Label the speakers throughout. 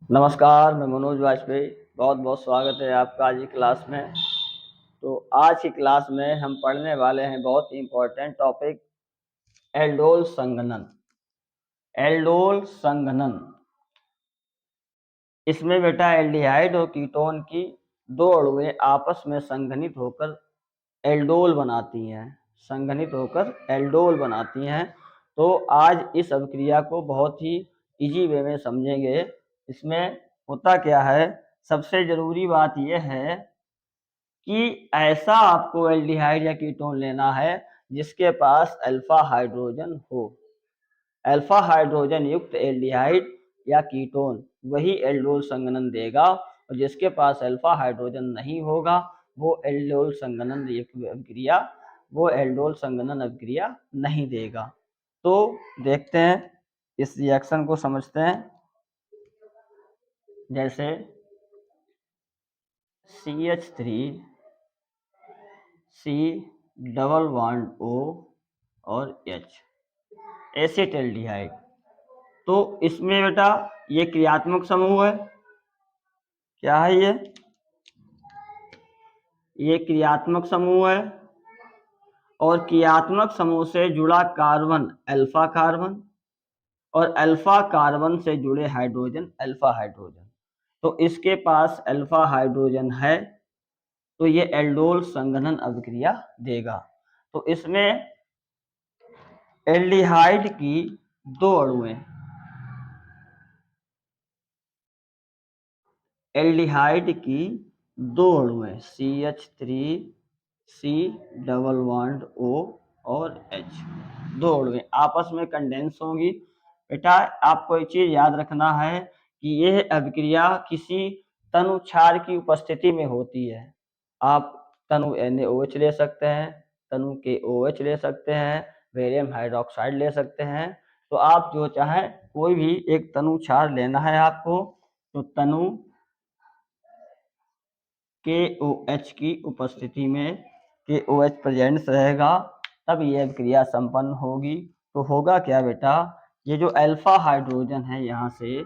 Speaker 1: नमस्कार, मैं मनोज वाजपेयी। बहुत बहुत स्वागत है आपका आज की क्लास में। तो आज की क्लास में हम पढ़ने वाले हैं बहुत ही इम्पोर्टेंट टॉपिक, एल्डोल संघनन। एल्डोल संघनन, इसमें बेटा एल्डिहाइड और कीटोन की दो अणुएं आपस में संघनित होकर एल्डोल बनाती हैं। संघनित होकर एल्डोल बनाती हैं। तो आज इस अभिक्रिया को बहुत ही इजी वे में समझेंगे। इसमें होता क्या है, सबसे जरूरी बात यह है कि ऐसा आपको एल्डिहाइड या कीटोन लेना है जिसके पास अल्फा हाइड्रोजन हो। अल्फा हाइड्रोजन युक्त एल्डिहाइड या कीटोन वही एल्डोल संघनन देगा, और जिसके पास अल्फा हाइड्रोजन नहीं होगा वो एल्डोल संघनन अभिक्रिया नहीं देगा। तो देखते हैं, इस रिएक्शन को समझते हैं। जैसे CH3 C double bond O और H, एसिटाल्डिहाइड। तो इसमें बेटा ये क्रियात्मक समूह है। क्या है ये क्रियात्मक समूह है, और क्रियात्मक समूह से जुड़ा कार्बन अल्फा कार्बन, और अल्फा कार्बन से जुड़े हाइड्रोजन अल्फा हाइड्रोजन। तो इसके पास अल्फा हाइड्रोजन है, तो ये एल्डोल संघनन अभिक्रिया देगा। तो इसमें एल्डिहाइड की दो अणुएं, एल्डिहाइड की दो अणुएं CH3C डबल बॉन्ड O और H, दो अणुएं आपस में कंडेंस होंगी। बेटा आपको एक चीज याद रखना है कि यह अभिक्रिया किसी तनु क्षार की उपस्थिति में होती है। आप तनु NaOH ले सकते हैं, तनु KOH ले सकते हैं, बेरियम हाइड्रोक्साइड ले सकते हैं। तो आप जो चाहें कोई भी एक तनु क्षार लेना है आपको, तो तनु KOH की उपस्थिति में KOH प्रेजेंस रहेगा, तब यह क्रिया संपन्न होगी। तो होगा क्या बेटा, ये जो अल्फा हाइड्रोजन है यहाँ से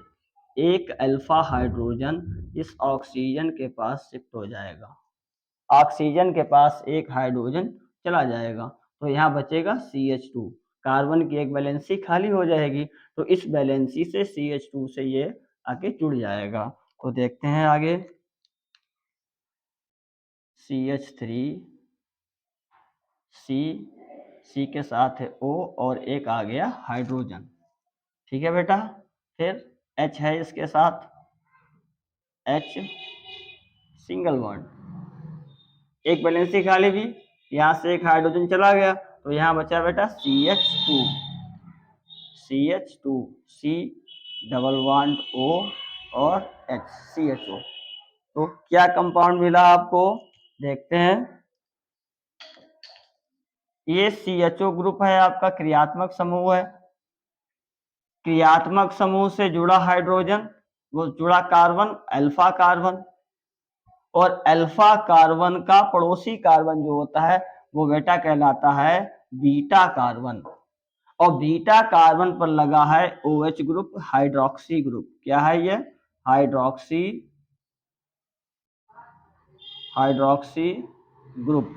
Speaker 1: एक अल्फा हाइड्रोजन इस ऑक्सीजन के पास शिफ्ट हो जाएगा। ऑक्सीजन के पास एक हाइड्रोजन चला जाएगा, तो यहाँ बचेगा CH2। कार्बन की एक वैलेंसी खाली हो जाएगी, तो इस वैलेंसी से CH2 से ये आके जुड़ जाएगा। तो देखते हैं आगे, CH3 C के साथ है O और एक आ गया हाइड्रोजन। ठीक है बेटा, फिर H है इसके साथ, H सिंगल बॉन्ड, एक वैलेंसी खाली भी, यहाँ से एक हाइड्रोजन चला गया, तो यहाँ बचा बेटा CH2 C double bond O और H CHO। तो क्या कंपाउंड मिला आपको, देखते हैं। ये CHO ग्रुप है, आपका क्रियात्मक समूह है। क्रियात्मक समूह से जुड़ा हाइड्रोजन, वो जुड़ा कार्बन अल्फा कार्बन, और अल्फा कार्बन का पड़ोसी कार्बन जो होता है वो बेटा कहलाता है बीटा कार्बन, और बीटा कार्बन पर लगा है OH ग्रुप, हाइड्रोक्सी ग्रुप। क्या है ये, हाइड्रोक्सी ग्रुप।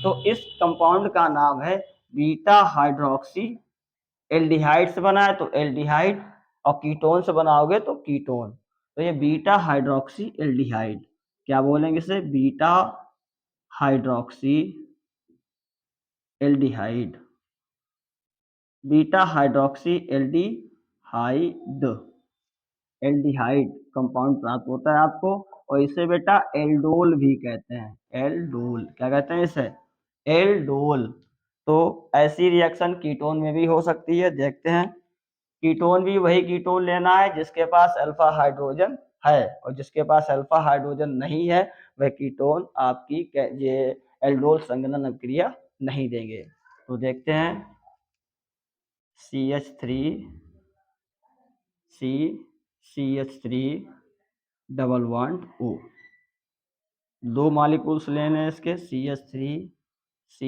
Speaker 1: तो इस कंपाउंड का नाम है बीटा हाइड्रोक्सी। एल्डिहाइड से बना है तो एल्डिहाइड, और कीटोन से बनाओगे तो कीटोन। तो ये बीटा हाइड्रोक्सी एल्डिहाइड, क्या बोलेंगे इसे, beta hydroxy aldehyde, beta hydroxy aldehyde, aldehyde compound प्राप्त होता है आपको। और इसे बेटा एल्डोल भी कहते हैं। एल्डोल क्या कहते हैं इसे, एल्डोल। तो ऐसी रिएक्शन कीटोन में भी हो सकती है, देखते हैं। कीटोन भी वही कीटोन लेना है जिसके पास अल्फा हाइड्रोजन है, और जिसके पास अल्फा हाइड्रोजन नहीं है वह कीटोन आपकी ये एल्डोल संघनन अभिक्रिया नहीं देंगे। तो देखते हैं, CH3 C CH3 double bond O, दो मॉलिक्यूल्स लेने हैं इसके, CH3 C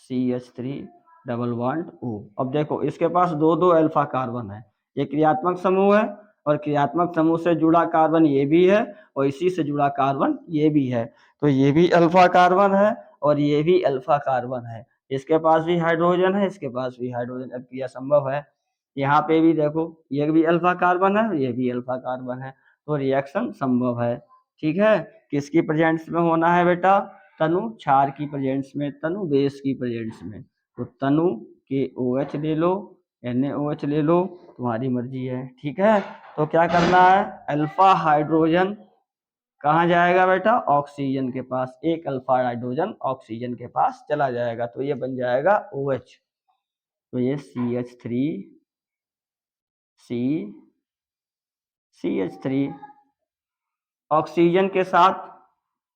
Speaker 1: CH3 double bond O। अब देखो इसके पास दो दो अल्फा कार्बन है, ये क्रियात्मक समूह है, और क्रियात्मक समूह से जुड़ा कार्बन ये भी है और इसी से जुड़ा कार्बन ये भी है, तो ये भी अल्फा कार्बन है और ये भी अल्फा कार्बन है। इसके पास भी हाइड्रोजन है, इसके पास भी हाइड्रोजन, अब क्रिया संभव है। यहाँ पे भी देखो, ये भी अल्फा कार्बन है, ये भी अल्फा कार्बन है, तो रिएक्शन संभव है। ठीक है, किसकी प्रेजेंस में होना है बेटा? तनु क्षार की प्रेजेंस में, तनु बेस की प्रेजेंस में। तो तनु के OH ले लो, NaOH ले लो, तुम्हारी मर्जी है। ठीक है, तो क्या करना है? अल्फा हाइड्रोजन कहाँ जाएगा बेटा? ऑक्सीजन के पास। एक अल्फा हाइड्रोजन ऑक्सीजन के पास चला जाएगा, तो ये बन जाएगा OH। तो ये CH3 CH3 ऑक्सीजन के साथ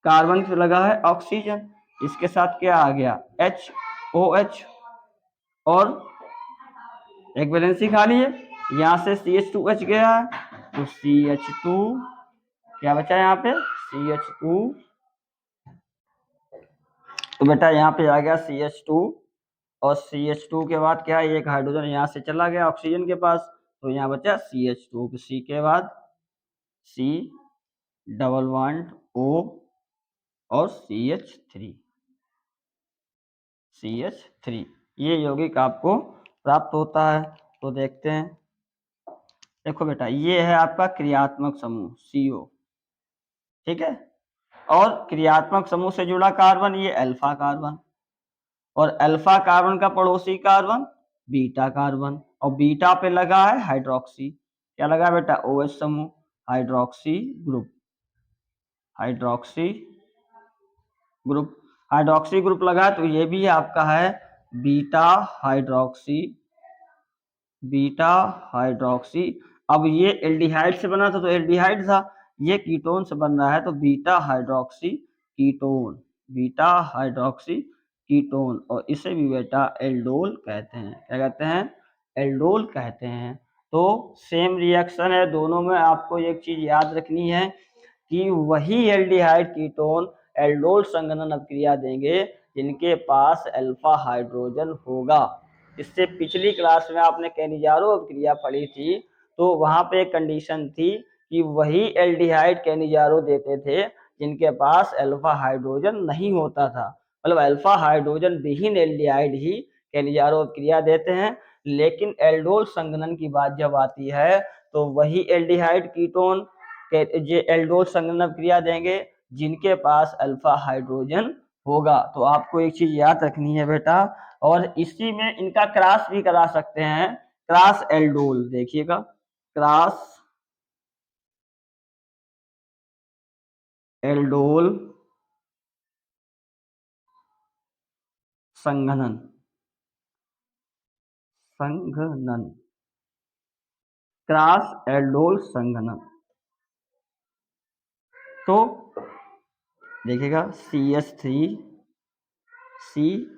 Speaker 1: कार्बन से लगा है ऑक्सीजन, इसके साथ क्या आ गया? HOH, और एक वैलेंसी खाली है, यहाँ से CH2H गया है, तो CH2 क्या बचा यहाँ पे? CH2, तो बेटा यहाँ पे आ गया CH2, और CH2 के बाद क्या है? एक हाइड्रोजन यहाँ से चला गया ऑक्सीजन के पास, तो यहाँ बचा CH2, C के बाद C डबल बॉन्ड O और CH3, ये यौगिक आपको प्राप्त होता है। तो देखते हैं, देखो बेटा, ये है आपका क्रियात्मक समूह CO, ठीक है, और क्रियात्मक समूह से जुड़ा कार्बन ये अल्फा कार्बन, और अल्फा कार्बन का पड़ोसी कार्बन बीटा कार्बन, और बीटा पे लगा है हाइड्रोक्सी। क्या लगा बेटा? OH समूह, hydroxy group, hydroxy group, hydroxy group लगा, तो ये भी आपका है बीटा हाइड्रोक्सी, बीटा हाइड्रोक्सी। अब ये एल्डिहाइड से बना था, तो एल्डिहाइड था, ये कीटोन से बन रहा है, तो beta hydroxy ketone, beta hydroxy ketone, और इसे भी बेटा एल्डोल कहते हैं। क्या कहते हैं? एल्डोल कहते हैं। तो सेम रिएक्शन है दोनों में। आपको एक चीज याद रखनी है कि वही एल्डिहाइड कीटोन एल्डोल संघनन अभिक्रिया देंगे जिनके पास अल्फा हाइड्रोजन होगा। इससे पिछली क्लास में आपने कैनिजारो अभिक्रिया पढ़ी थी, तो वहां पे एक कंडीशन थी कि वही एल्डिहाइड कैनिजारो देते थे जिनके पास अल्फा हाइड्रोजन नहीं होता था, मतलब अल्फा हाइड्रोजन विहीन एल्डिहाइड ही कैनिजारो अभिक्रिया देते हैं। लेकिन एल्डोल संघनन की बात जब आती है, तो वही एल्डिहाइड कीटोन जे एल्डोल संघनन अभिक्रिया देंगे जिनके पास अल्फा हाइड्रोजन होगा। तो आपको एक चीज याद रखनी है बेटा, और इसी में इनका क्रॉस भी करा सकते हैं, क्रॉस एल्डोल, देखिएगा, क्रॉस एल्डोल संघनन, संघनन, क्रॉस एल्डोल संघनन। तो देखिएगा CH3 C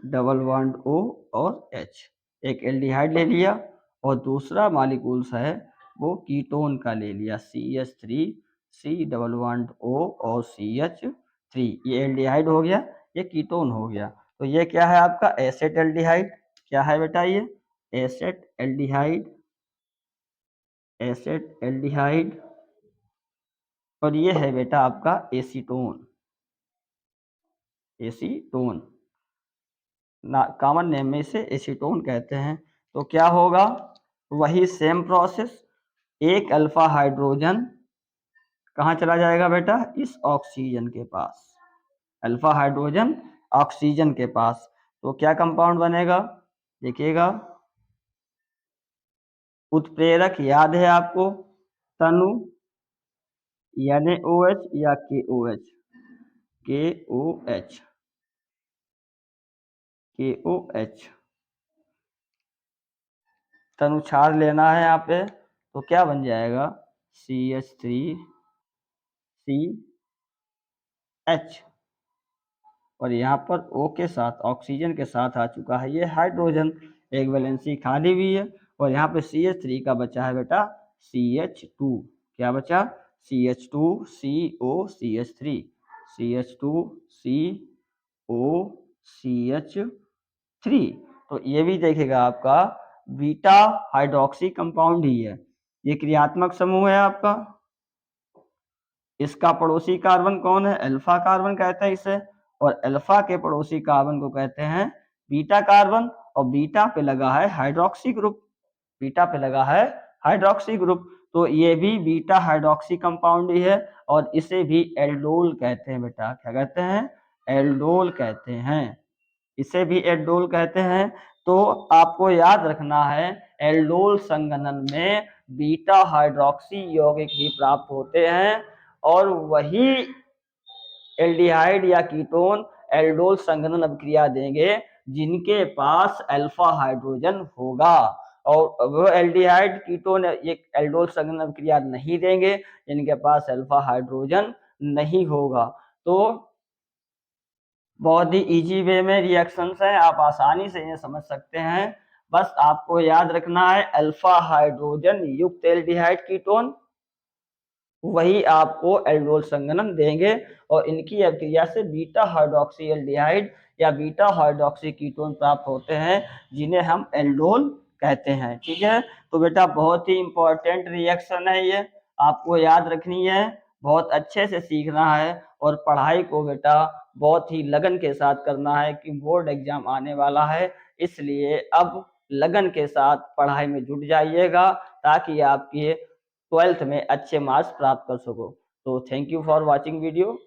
Speaker 1: double bond O और H, एक एल्डिहाइड ले लिया और दूसरा मॉलिक्यूल्स है वो कीटोन का ले लिया, CH3 C double bond O और CH3, ये एल्डिहाइड हो गया, ये कीटोन हो गया। तो ये क्या है आपका? Asset aldehyde. क्या है बेटा? ये एसेट एल्डिहाइड, एसेट एल्डिहाइड, और ये है बेटा आपका एसीटोन, एसीटोन, कॉमन नेम में इसे एसीटोन कहते हैं। तो क्या होगा? वही सेम प्रोसेस, एक अल्फा हाइड्रोजन कहाँ चला जाएगा बेटा? इस ऑक्सीजन के पास, अल्फा हाइड्रोजन ऑक्सीजन के पास। तो क्या कंपाउंड बनेगा? देखिएगा, उत्प्रेरक याद है आपको, तनु NaOH या KOH, KOH, KOH, तनुक्षार लेना है यहाँ पे, तो क्या बन जाएगा? CH3CH, और यहाँ पर O के साथ, ऑक्सीजन के साथ आ चुका है ये हाइड्रोजन, एक वैलेंसी खाली भी है, और यहाँ पे CH3 का बचा है बेटा CH2। क्या बचा? CH2 CO CH3, CH2 CO CH3। तो ये भी देखेगा आपका बीटा हाइड्रोक्सी कंपाउंड ही है, ये क्रियात्मक समूह है आपका। इसका पड़ोसी कार्बन कौन है? अल्फा कार्बन कहते हैं इसे, और अल्फा के पड़ोसी कार्बन को कहते हैं बीटा कार्बन, और बीटा पे लगा है हाइड्रोक्सी ग्रुप। बीटा पे लगा है हाइड्रोक्सी ग्रुप, तो ये भी बीटा हाइड्रोक्सी कंपाउंड ही है, और इसे भी एल्डोल कहते हैं बेटा। क्या कहते हैं? एल्डोल कहते हैं। इसे भी एल्डोल कहते हैं। तो आपको याद रखना है, एल्डोल संघनन में बीटा हाइड्रोक्सी यौगिक ही प्राप्त होते हैं, और वही एल्डिहाइड या कीटोन एल्डोल संघनन अभिक्रिया देंगे जिनके पास अल्फा हाइड्रोजन होगा, और वो एल्डिहाइड कीटोन ये एल्डोल संघनन अभिक्रिया नहीं देंगे जिनके पास अल्फा हाइड्रोजन नहीं होगा। तो बहुत ही इजी वे में रिएक्शंस हैं, आप आसानी से ये समझ सकते हैं। बस आपको याद रखना है, अल्फा हाइड्रोजन युक्त एल्डिहाइड कीटोन वही आपको एल्डोल संघनन देंगे, और इनकी अभिक्रिया से बीटा हाइड्रोक्सी एल्डिहाइड या बीटा हाइड्रोक्सी कीटोन प्राप्त होते हैं जिन्हें हम एल्डोल कहते हैं। ठीक है, तो बेटा बहुत ही इंपॉर्टेंट रिएक्शन है ये, आपको याद रखनी है, बहुत अच्छे से सीखना है, और पढ़ाई को बेटा बहुत ही लगन के साथ करना है कि बोर्ड एग्जाम आने वाला है, इसलिए अब लगन के साथ पढ़ाई में जुट जाइएगा ताकि आपके 12th में अच्छे मार्क्स प्राप्त कर सको। तो thank you for watching video.